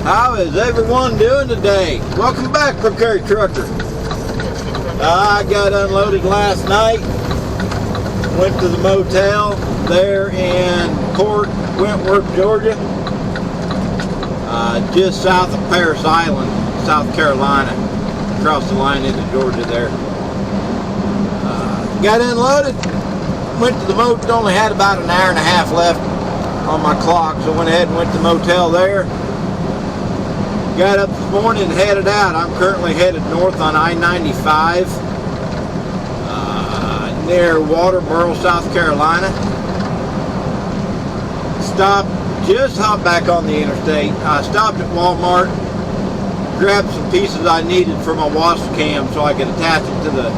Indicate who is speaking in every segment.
Speaker 1: How is everyone doing today? Welcome back, Quick Carry Trucker. I got unloaded last night. Went to the motel there in Port Wentworth, Georgia. Just south of Parris Island, South Carolina. Across the line into Georgia there. Got unloaded. Went to the motel. Only had about an hour and a half left on my clock, so went ahead and went to the motel there. Got up this morning and headed out. I'm currently headed north on I-95 near Walterboro, South Carolina. Just hopped back on the interstate. I stopped at Walmart, grabbed some pieces I needed for my wash cam so I could attach it to the,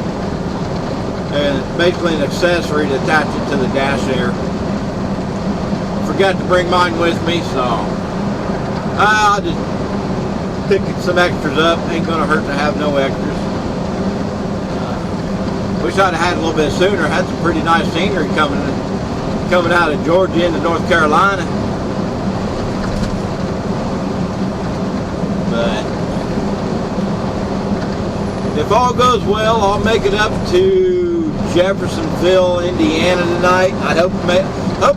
Speaker 1: and basically an accessory to attach it to the dash air. Forgot to bring mine with me, so I'll just pick some extras up. Ain't gonna hurt to have no extras. Wish I'd have had a little bit sooner. Had some pretty nice scenery coming out of Georgia into North Carolina. But if all goes well, I'll make it up to Jeffersonville, Indiana tonight. I hope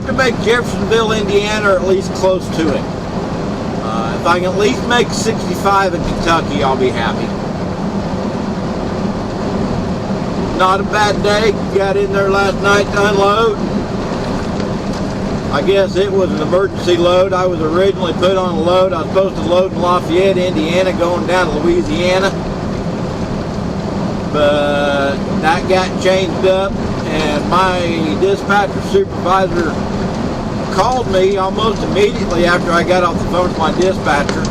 Speaker 1: to make Jeffersonville, Indiana, or at least close to it. If I can at least make 65 in Kentucky, I'll be happy. Not a bad day. Got in there last night to unload. I guess it was an emergency load. I was originally put on a load. I was supposed to load in Lafayette, Indiana, going down to Louisiana. But that got changed up, and my dispatcher supervisor called me almost immediately after I got off the phone with my dispatcher.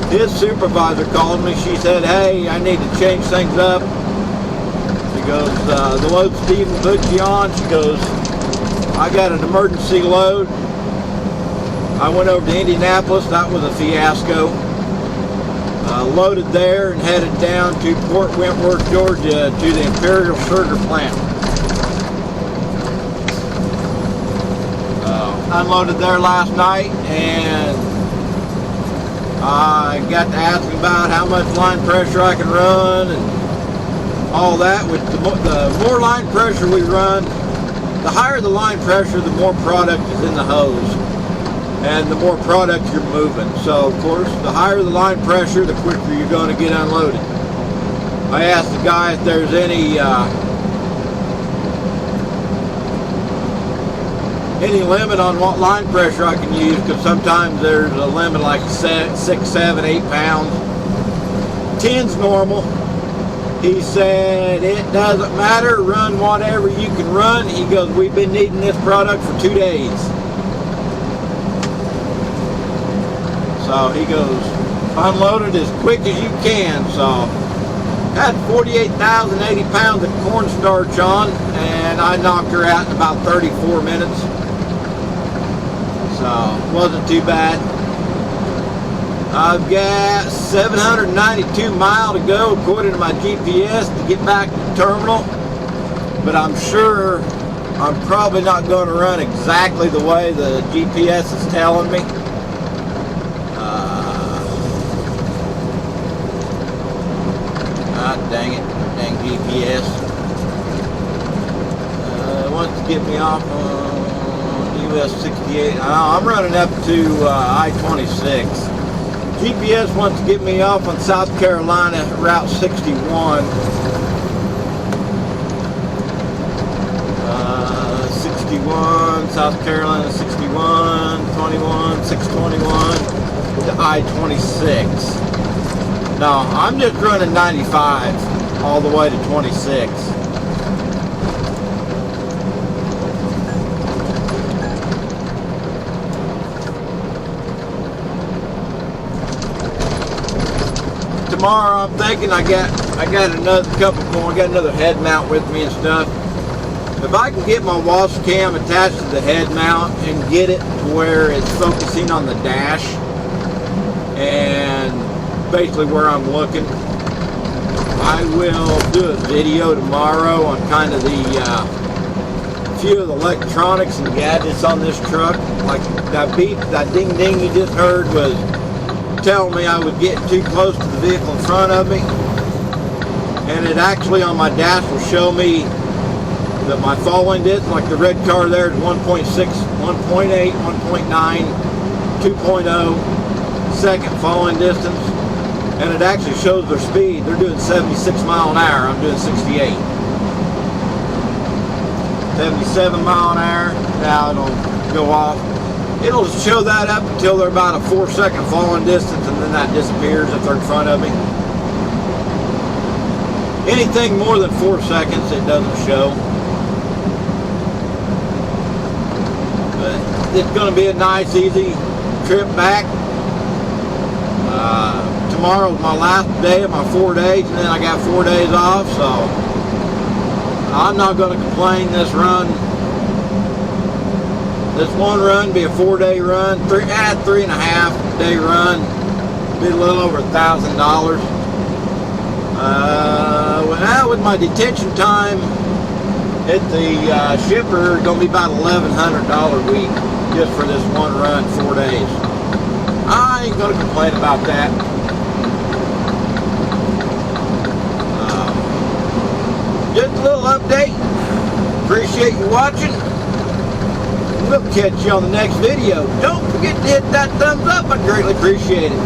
Speaker 1: His supervisor called me. She said, "Hey, I need to change things up." She goes, "The load's Stephen Butchie on." She goes, "I got an emergency load." I went over to Indianapolis. That was a fiasco. Loaded there and headed down to Port Wentworth, Georgia, to the Imperial Sugar Plant. Unloaded there last night, and I got to asking about how much line pressure I can run and all that. With the more line pressure we run, the higher the line pressure, the more product is in the hose, and the more product you're moving. So, of course, the higher the line pressure, the quicker you're going to get unloaded. I asked the guy if there's any limit on what line pressure I can use, because sometimes there's a limit like 6, 7, 8 pounds. 10's normal. He said it doesn't matter, run whatever you can run. He goes, "We've been needing this product for 2 days." So he goes, "Unload it as quick as you can." So had 48,080 pounds of cornstarch on, and I knocked her out in about 34 minutes. So wasn't too bad. I've got 792 miles to go according to my GPS to get back to the terminal, but I'm sure I'm probably not going to run exactly the way the GPS is telling me. Dang it, dang GPS. Wants to get me off on US 68. I'm running up to I-26. GPS wants to get me off on South Carolina Route 61. 61, South Carolina 61, 21, 621 to I-26. No, I'm just running 95 all the way to 26. Tomorrow I'm thinking I got another couple more. I got another head mount with me and stuff. If I can get my wash cam attached to the head mount and get it to where it's focusing on the dash and basically where I'm looking, I will do a video tomorrow on kind of the few of the electronics and gadgets on this truck. Like that beep, that ding ding you just heard was telling me I was getting too close to the vehicle in front of me. And it actually on my dash will show me that my following distance, like the red car there, is 1.6, 1.8, 1.9, 2.0 second following distance. And it actually shows their speed. They're doing 76 mile an hour. I'm doing 68. 77 mile an hour. Now it'll go off. It'll show that up until they're about a 4-second following distance, and then that disappears if they're in front of me. Anything more than 4 seconds, it doesn't show. But it's going to be a nice, easy trip back. Tomorrow's my last day of my 4 days, and then I got 4 days off, so I'm not going to complain. This one run be a 4-day run, 3.5 day run, be a little over $1,000. Now with my detention time at the shipper, it's going to be about $1,100 a week just for this one run, 4 days. I ain't going to complain about that. Just a little update. Appreciate you watching. We'll catch you on the next video. Don't forget to hit that thumbs up. I greatly appreciate it.